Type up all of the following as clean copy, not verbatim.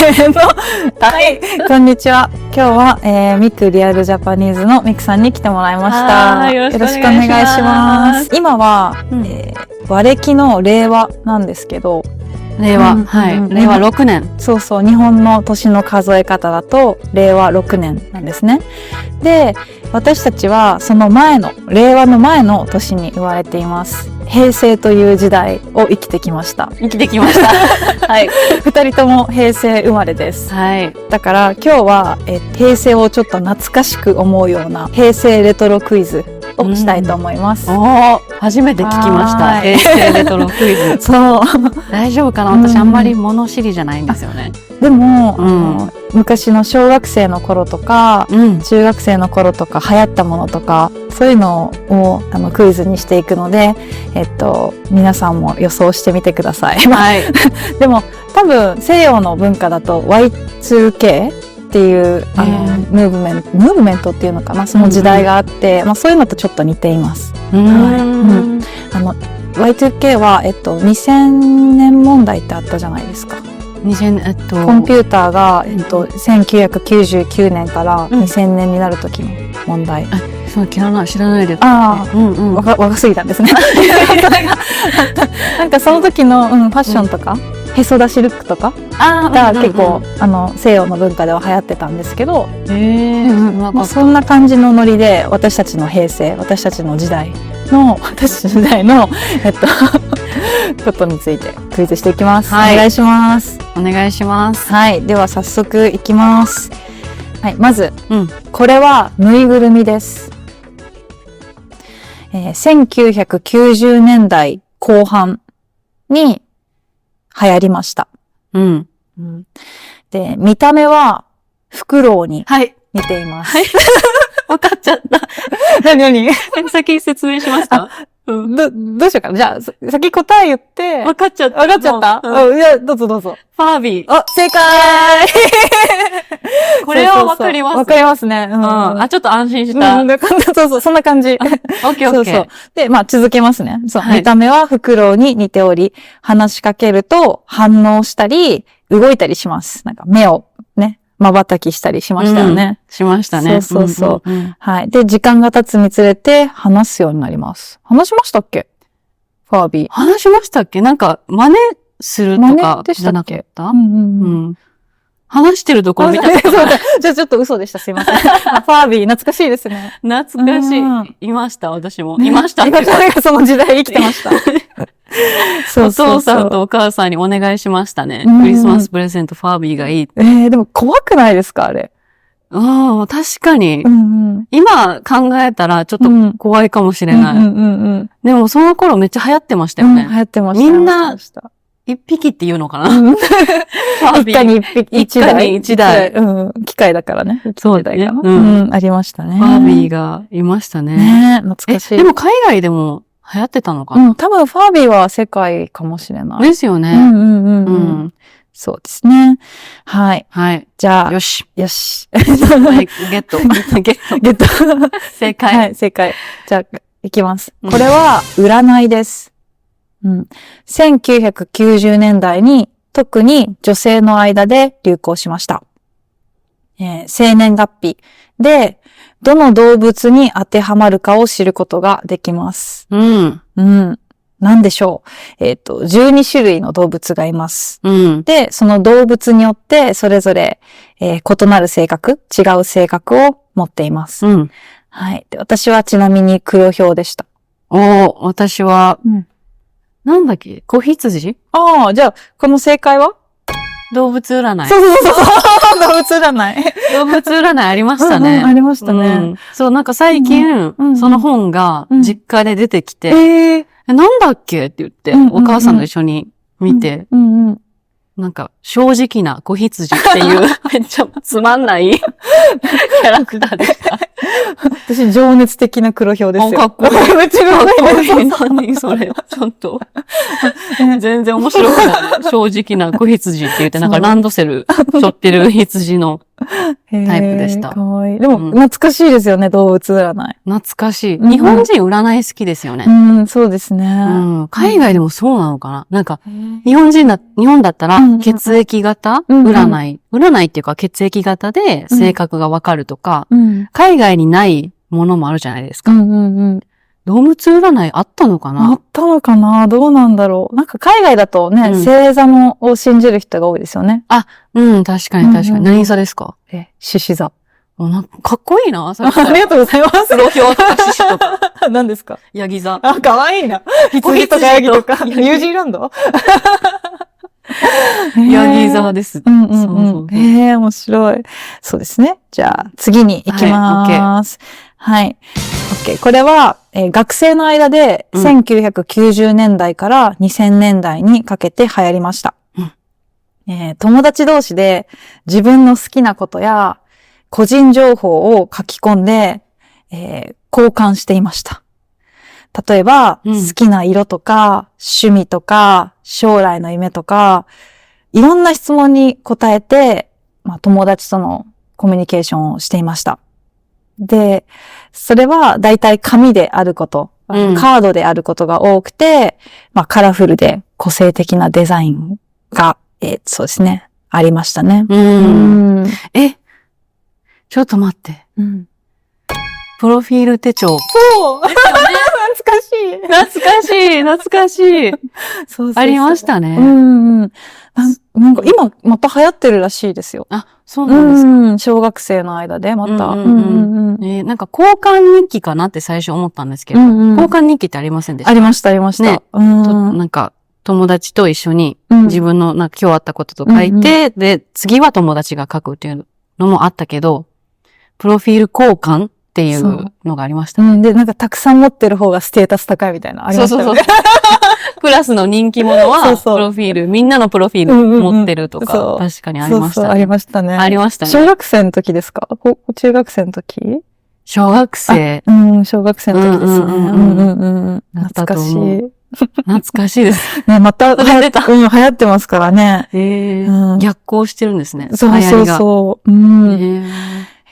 はい、こんにちは。今日は、ミクリアルジャパニーズのミクさんに来てもらいました。よろしくお願いします。今は、和暦の令和なんですけど、令和、令和6年。そうそう、日本の年の数え方だと令和6年なんですね。で、私たちはその前の、令和の前の年に生まれています。平成という時代を生きてきました。はい。二人とも平成生まれです。はい。だから今日は、平成をちょっと懐かしく思うような平成レトロクイズをしたいと思います。初めて聞きました。平成レトロクイズ。そう。大丈夫かな？私あんまり物知りじゃないんですよね。でも、昔の小学生の頃とか、中学生の頃とか流行ったものとか、そういうのをクイズにしていくので、皆さんも予想してみてください。はい。でも多分西洋の文化だと Y2Kっていうムーブメントっていうのかな、その時代があって、そういうのとちょっと似ています。Y2K は2000年問題ってあったじゃないですか。コンピューターが1999年から2000年になる時の問題。そう、知らないです。若すぎたんですね。なんかその時のファッションとか、へそ出しルックとかが結構西洋の文化では流行ってたんですけど、そんな感じのノリで私たちの平成、私たちの時代のことについてクイズしていきます。お願いします。お願いします。はい、では早速いきます。はい、まず、これはぬいぐるみです。1990年代後半に流行りました。で、見た目はフクロウに似ています。わかっちゃった。何先説明しますか？どうしようかな。じゃあ、先答え言って。わかっちゃった。いや、どうぞ。ファービー。正解これはわかります。わかりますね。ちょっと安心した。そう、そんな感じ。オッケー。で、続けますね。見た目はフクロウに似ており、話しかけると反応したり、動いたりします。なんか目をね、瞬きしたりしましたよね。しましたね。そう。はい。で、時間が経つにつれて話すようになります。話しましたっけ？ファービー。話しましたっけ？なんか、真似するとかじゃなかった？話してるところ見たことない。じゃあちょっと嘘でした。すいません。ファービー、懐かしいですね。懐かしい。いました、私も。いましたって。その時代生きてました。お父さんとお母さんにお願いしましたね。クリスマスプレゼントファービーがいい。でも怖くないですかあれ。確かに。今考えたらちょっと怖いかもしれない。でもその頃めっちゃ流行ってましたよね。流行ってました。みんな、一匹って言うのかな？一家に一台。一台。機械だからね。そうだね。ありましたね。ファービーがいましたね。ね、懐かしい。でも海外でも流行ってたのかな？多分ファービーは世界かもしれない。ですよね。そうですね。はい。じゃあ。よし。ゲット。正解。はい、正解。じゃあ、いきます。これは占いです。1990年代に特に女性の間で流行しました。生年月日でどの動物に当てはまるかを知ることができます。何でしょう。12種類の動物がいます。で、その動物によってそれぞれ、異なる性格、違う性格を持っています。はい。で、私はちなみに黒豹でした。私は、なんだっけ？子羊？じゃあ、この正解は？動物占い。そう。動物占い。動物占いありましたね。ありましたね。そう、なんか最近、その本が実家で出てきて、なんだっけって言って、お母さんと一緒に見て、なんか、正直な子羊っていう、めっちゃつまんないキャラクターでした。私、情熱的な黒豹ですよ。かっこいい。めっちゃかっこいい。何それ。ちょっと。全然面白くない。正直な子羊って言って、なんかランドセル背負ってる羊のタイプでした。かわいい。でも、懐かしいですよね、動物占い。懐かしい。日本人占い好きですよね。そうですね。海外でもそうなのかな。なんか、日本だったら、血液型占い。占いっていうか、血液型で性格がわかるとか、海外にないものもあるじゃないですか。動物占いあったのかな。あったのかな、どうなんだろう。なんか海外だとね、星座を信じる人が多いですよね。確かに確かに。何座ですか？獅子座。かっこいいな、ありがとうございます。黒ひょうとか獅子とか。何ですか？ヤギ座。かわいいな。羊とかヤギとか。ニュージーランドヤギ座です。面白い。そうですね。じゃあ、次に行きます。はい。OK。これは、学生の間で1990年代から2000年代にかけて流行りました。友達同士で自分の好きなことや個人情報を書き込んで、交換していました。例えば、好きな色とか、趣味とか、将来の夢とか、いろんな質問に答えて、友達とのコミュニケーションをしていました。で、それは大体紙であること、カードであることが多くて、カラフルで個性的なデザインが、そうですね、ありましたね。ちょっと待って。プロフィール手帳。そうですよね。懐かしい。そうありましたね。なんか今また流行ってるらしいですよ。そうなんですか。小学生の間でまた。なんか交換日記かなって最初思ったんですけど、交換日記ってありませんでした？ありました。ね。なんか友達と一緒に自分の今日あったことと書いて、で、次は友達が書くっていうのもあったけど、プロフィール交換っていうのがありましたね。で、なんかたくさん持ってる方がステータス高いみたいなありましたよね。クラスの人気者は、プロフィール、みんなのプロフィール持ってるとか、確かにありましたね。ありましたね。ありましたね。小学生の時ですか？中学生の時？小学生。小学生の時ですね。懐かしい。懐かしいです。ね、また流行ってますからね。逆行してるんですね。そう。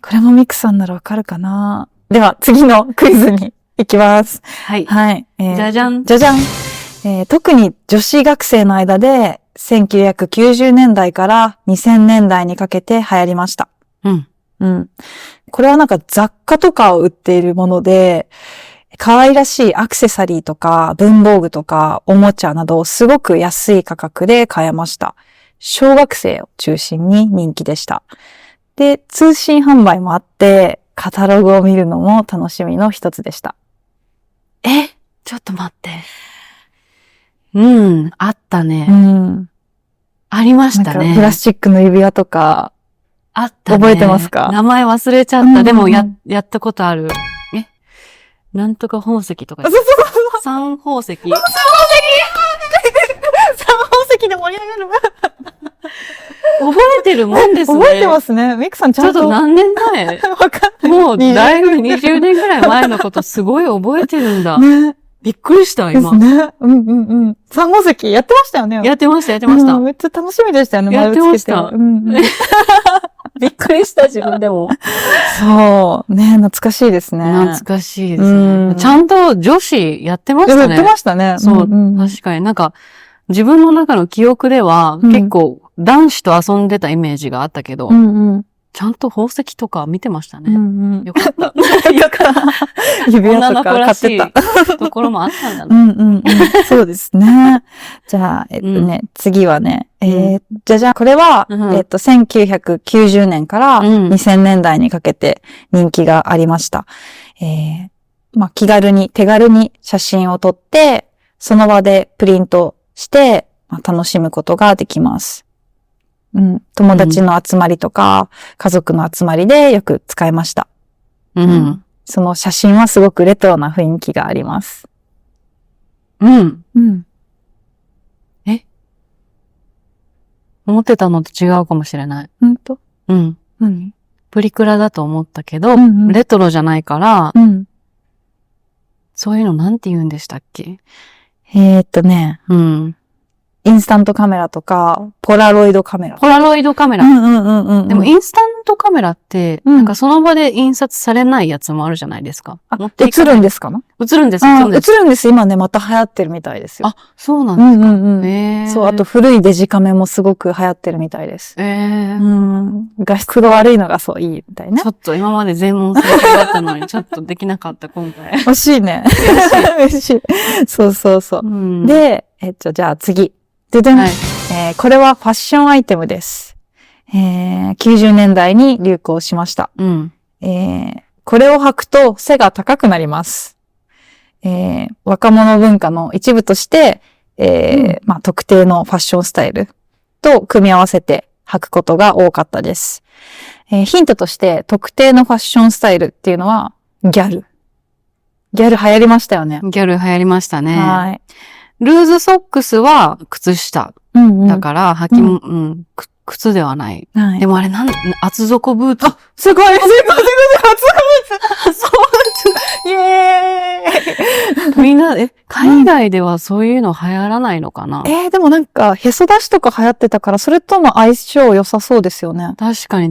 これもミクさんならわかるかな。では、次のクイズに行きます。はい。じゃじゃん。特に女子学生の間で1990年代から2000年代にかけて流行りました。これはなんか雑貨とかを売っているもので、可愛らしいアクセサリーとか文房具とかおもちゃなどすごく安い価格で買えました。小学生を中心に人気でした。で、通信販売もあって、カタログを見るのも楽しみの一つでした。ちょっと待って。あったね。ありましたね。プラスチックの指輪とか。あったね。覚えてますか？名前忘れちゃった。でもやったことある。なんとか宝石とか。三宝石。三宝石で盛り上がる。覚えてるもんですね。覚えてますね。ミクさんちゃんと。ちょっと何年前？もうだいぶ20年ぐらい前のことすごい覚えてるんだ。ね。びっくりした、今。ですね。三宝石やってましたよね。やってました。めっちゃ楽しみでしたよね。やってました。びっくりした、自分でも。そう。ね、懐かしいですね。懐かしいですね。ちゃんと女子やってましたね。やってましたね。そう、確かになんか、自分の中の記憶では、結構男子と遊んでたイメージがあったけど、ちゃんと宝石とか見てましたね。よかった。指輪とか買ってた。ところもあったんだな。そうですね。じゃあ、次はね、じゃあ、これは、1990年から2000年代にかけて人気がありました。手軽に写真を撮って、その場でプリントして、楽しむことができます。友達の集まりとか、家族の集まりでよく使いました。その写真はすごくレトロな雰囲気があります。思ってたのと違うかもしれない。何？プリクラだと思ったけど、レトロじゃないから、そういうのなんて言うんでしたっけ？インスタントカメラとか、ポラロイドカメラ。でもインスタントカカメラって、なんかその場で印刷されないやつもあるじゃないですか。映るんですか？映るんです。映るんです。今ね、また流行ってるみたいですよ。あ、そうなんですか。そう、あと古いデジカメもすごく流行ってるみたいです。画質が悪いのがそういいみたいね。ちょっと今まで全問正解だったのに、ちょっとできなかった、今回。惜しいね。嬉しい。そうそうそう。で、じゃあ次。ででん、これはファッションアイテムです。90年代に流行しました。これを履くと背が高くなります。若者文化の一部として、特定のファッションスタイルと組み合わせて履くことが多かったです。ヒントとして特定のファッションスタイルっていうのはギャル。ギャル流行りましたよね。ギャル流行りましたね。はい。ルーズソックスは靴下。だから、靴ではない。はい、でもあれ厚底ブーツ。すごい厚底ブーツイエーイみんな、海外ではそういうの流行らないのかな？でもなんか、へそ出しとか流行ってたから、それとの相性良さそうですよね。確かに。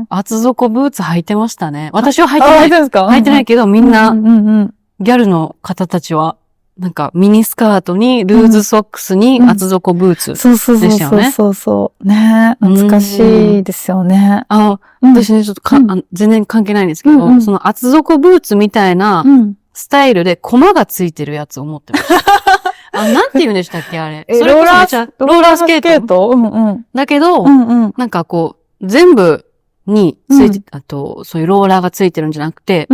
厚底ブーツ履いてましたね。私は履いてない。履いてるんですか？履いてないけど、みんな、ギャルの方たちは、なんかミニスカートにルーズソックスに厚底ブーツでしたよね。そう。ね、懐かしいですよね。私ね、ちょっと全然関係ないんですけど、その厚底ブーツみたいなスタイルでコマがついてるやつを持ってました。なんて言うんでしたっけあれ。それこそめっちゃローラースケートだけど、なんかこう、全部について、あと、そういうローラーがついてるんじゃなくて、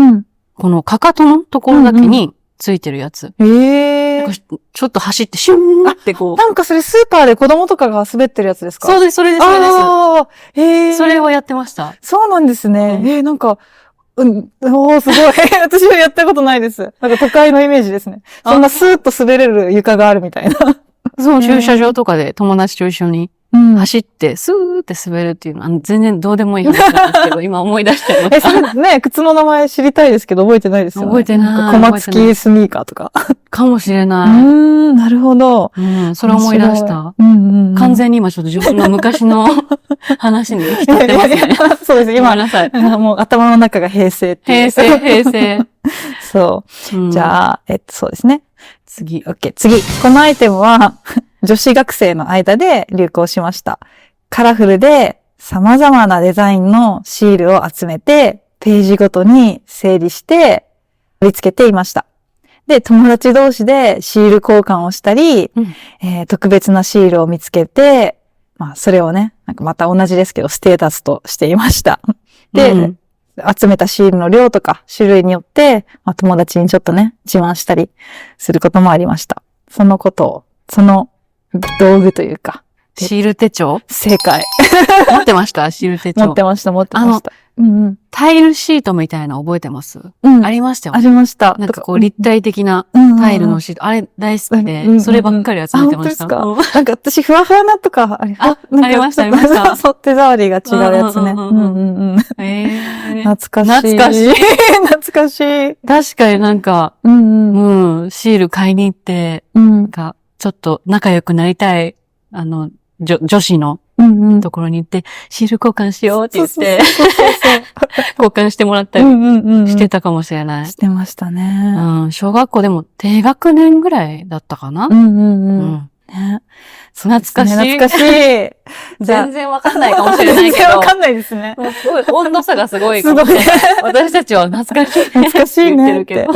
このかかとのところだけに、ついてるやつ。ちょっと走ってシューンってこう。なんかそれスーパーで子供とかが滑ってるやつですか？そうです。それそれをやってました。そうなんですね。なんか、すごい。私はやったことないです。なんか都会のイメージですね。そんなスーッと滑れる床があるみたいな。そう、駐車場とかで友達と一緒に走って、スーって滑るっていうのは、全然どうでもいい話なんですけど、今思い出しちゃいました。それね、靴の名前知りたいですけど、覚えてないですよね。覚えてない。小松キスニーカーとか。かもしれない。なるほど。それ思い出した。完全に今ちょっと自分の昔の話に浸ってますね。そうです、今。ごめんなさい。もう頭の中が平成っていう。平成。そう。じゃあ、そうですね。次。このアイテムは、女子学生の間で流行しました。カラフルで様々なデザインのシールを集めて、ページごとに整理して貼り付けていました。で、友達同士でシール交換をしたり、特別なシールを見つけて、それをね、なんかまた同じですけど、ステータスとしていました。で、集めたシールの量とか種類によって、友達にちょっとね、自慢したりすることもありました。その道具というか。シール手帳？正解。持ってましたシール手帳。持ってました。タイルシートみたいなの覚えてます？ありましたよね。ありました。なんかこう立体的なタイルのシート。あれ大好きで、そればっかり集めてました。本当ですか？なんか私ふわふわなとか、ありました。そう、手触りが違うやつね。懐かしい。確かになんか、シール買いに行って、なんか、ちょっと仲良くなりたい、女子のところに行って、シール交換しようって言って、交換してもらったりしてたかもしれない。してましたね。小学校でも低学年ぐらいだったかな？懐かしい。全然わかんないかもしれないけど。全然わかんないですね。すごい、温度差がすごいかもしれない。私たちは懐かしい。懐かしいねって。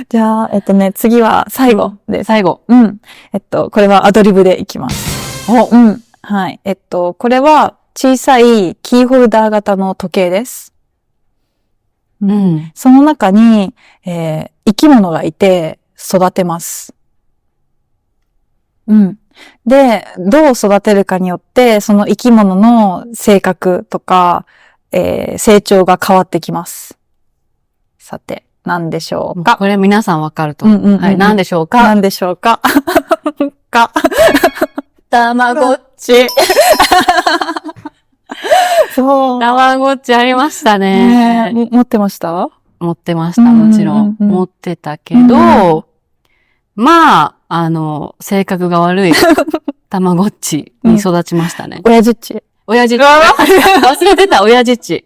じゃあ、次は最後です。最後。これはアドリブでいきます。はい。これは小さいキーホルダー型の時計です。その中に、生き物がいて育てます。で、どう育てるかによって、その生き物の性格とか、成長が変わってきます。さて、何でしょうか？これ皆さんわかると。はい、何でしょうか？何でしょうか？たまごっち。そう。たまごっちありましたね。持ってました？持ってました、もちろん。持ってたけど、性格が悪いたまごっちに育ちましたね。親父っち。親父っち。忘れてた、親父っち。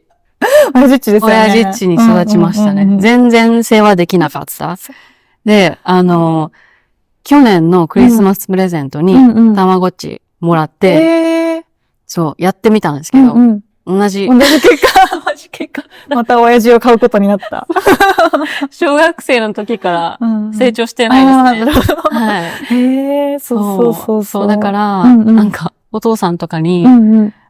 親父っちですよね。親父っちに育ちましたね。全然世話できなかった。で、去年のクリスマスプレゼントに、たまごっちもらって、そう、やってみたんですけど、同じ結果。また親父を買うことになった。小学生の時から成長してないですね。はい。そう。だから、なんか、お父さんとかに、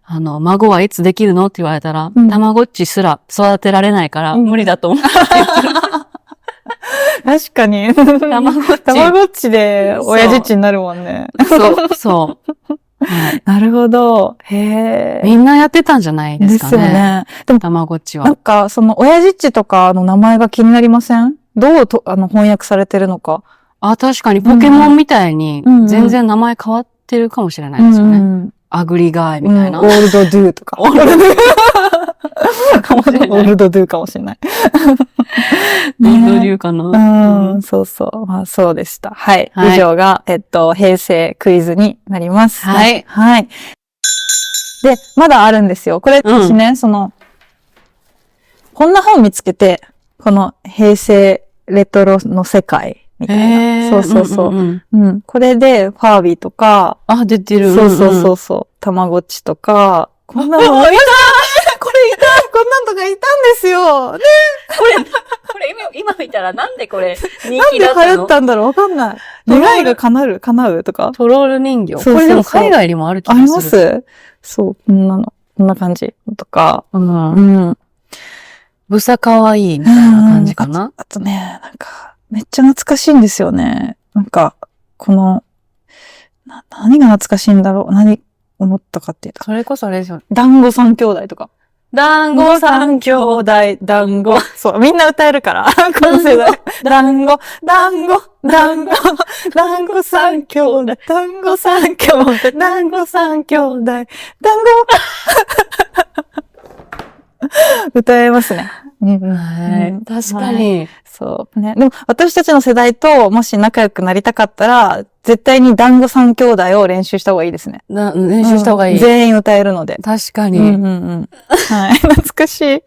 孫はいつできるのって言われたら、たまごっちすら育てられないから無理だと思うって言ってる。確かに。たまごっちで親父っちになるもんね。そう。なるほど。へえ。みんなやってたんじゃないですかね。ですよね。でも、たまごっちは。なんか、その、親父っちとかの名前が気になりません？どう翻訳されてるのか。確かにポケモンみたいに、全然名前変わってるかもしれないですよね。アグリガイみたいな。オールドドゥとか。オールドドゥかもしれない。オールドドゥかもしれない。オールドドゥかな。そうそう。まあそうでした。はい。以上が、平成クイズになります。はい。はい。で、まだあるんですよ。これ私ね、こんな本見つけて、この平成レトロの世界。みたいな。そう。これで、ファービーとか。出てる。そう。たまごっちとか。こんなのいたこれいたこんなんとかいたんですよねこれ今見たらなんでこれ人気だったの？なんで流行ったんだろうわかんない。願いが叶うとか。トロール人形。これでも海外にもある気がする。ありますそう、こんな感じ。とか。ぶさかわいいみたいな感じかな。あとね、なんか、めっちゃ懐かしいんですよね。なんか、何が懐かしいんだろう何思ったかっていうと。それこそあれですよ。団子三兄弟とか。団子三兄弟、団子。そう、みんな歌えるから。この世代。団子三兄弟、団子三兄弟。歌えますね。確かに。そうね。でも私たちの世代ともし仲良くなりたかったら、絶対に団子三兄弟を練習した方がいいですね。練習した方がいい。全員歌えるので。確かに。はい。懐かしい。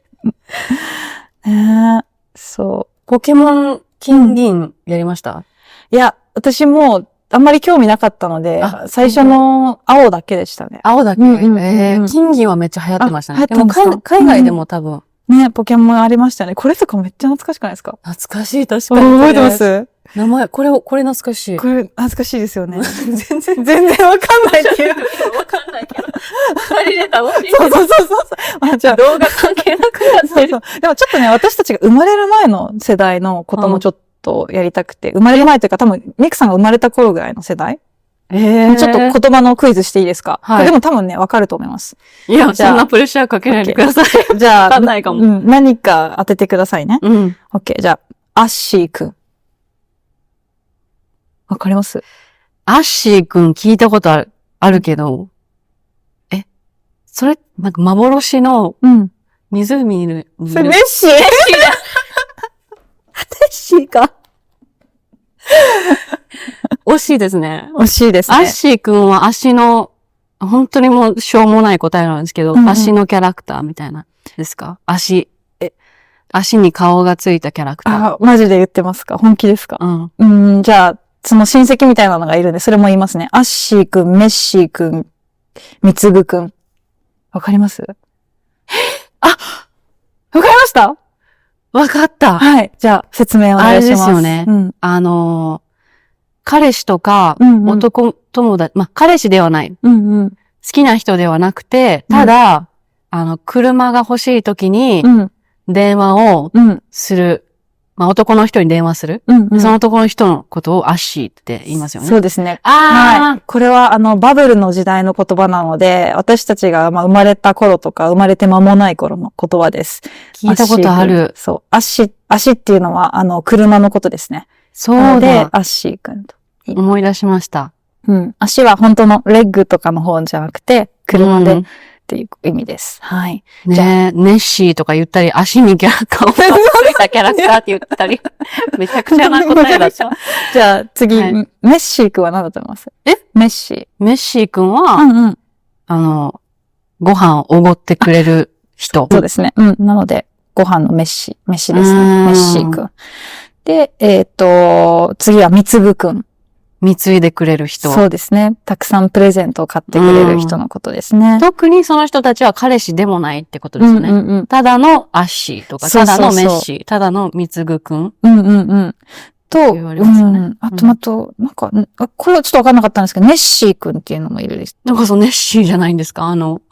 そう。ポケモン金銀やりました？いや、私もあんまり興味なかったので、最初の青だけでしたね。青だけ？金銀はめっちゃ流行ってましたね。でも海外でも多分。ね、ポケモンありましたよね。これとかめっちゃ懐かしくないですか？懐かしい、確かに。覚えてます？名前、これ懐かしい。これ懐かしいですよね。全然わかんないっていう。わかんないけど。二人で楽しい。そう。じゃあ動画関係なくなってる。でもちょっとね、私たちが生まれる前の世代のこともちょっとやりたくて、生まれる前というか多分、ミクさんが生まれた頃ぐらいの世代ちょっと言葉のクイズしていいですか？はい。でも多分ね、わかると思います。いや、そんなプレッシャーかけないでください。じゃあ、わかんないかも。何か当ててくださいね。OK。じゃあ、アッシーくん。わかります？アッシーくん聞いたことあるけど、それ、なんか幻の、湖にいる。それネッシー？ネッシーか。惜しいですね。惜しいですね。アッシーくんは足の、本当にもうしょうもない答えなんですけど、足のキャラクターみたいな、ですか？足に顔がついたキャラクター。マジで言ってますか？本気ですか？じゃあ、その親戚みたいなのがいるんで、それも言いますね。アッシーくん、メッシーくん、みつぐくん。わかります？わかりました？わかった。はい。じゃあ、説明お願いします。あれですよね。彼氏とか、男友達、彼氏ではない。好きな人ではなくて、ただ、車が欲しい時に、電話をする。男の人に電話する。その男の人のことをアッシーって言いますよね。そうですね。はい。これはバブルの時代の言葉なので、私たちが生まれた頃とか生まれて間もない頃の言葉です。聞いたことある。そう。足っていうのは車のことですね。そうで、アッシーくんと。思い出しました。足は本当のレッグとかの方じゃなくて、車で。っていう意味です。はい。ねネッシーとか言ったり、足に顔がついたキャラクターって言ったり、めちゃくちゃな答えだった。じゃあ次、メッシーくんは何だと思います？メッシー。メッシーくんは、ご飯をおごってくれる人。そうですね。なので、ご飯の飯ですね。メッシーくん。で、次はみつぐくん。貢いでくれる人。そうですね。たくさんプレゼントを買ってくれる人のことですね。特にその人たちは彼氏でもないってことですよね。ただのアッシーとか、ただのメッシー、ただのみつぐくん。と、言われますよね。あと、なんか、これはちょっとわかんなかったんですけど、ネッシーくんっていうのもいるです。なんかネッシーじゃないんですか幻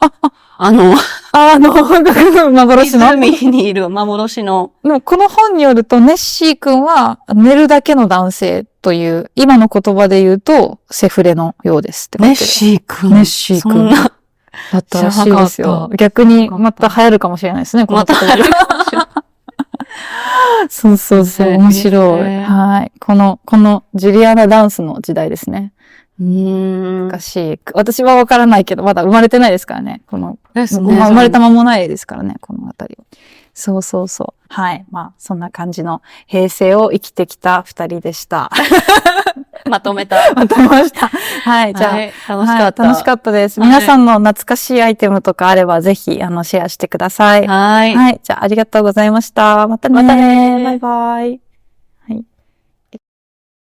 の。湖にいる幻の。でもこの本によると、ネッシーくんは寝るだけの男性という、今の言葉で言うと、セフレのようですって書いてる。ネッシーくん。ネッシーくん。そんな。だったらしいですよ。逆にまた流行るかもしれないですね、この言葉で。そう、面白い。はい。このジュリアナダンスの時代ですね。昔。私はわからないけど、まだ生まれてないですからね。生まれた間もないですからね、このあたりは。そう。はい。そんな感じの平成を生きてきた二人でした。まとめました。はい。じゃあ、楽しかった。楽しかったです。皆さんの懐かしいアイテムとかあれば、ぜひ、シェアしてください。はい。じゃあ、ありがとうございました。またね。バイバイ。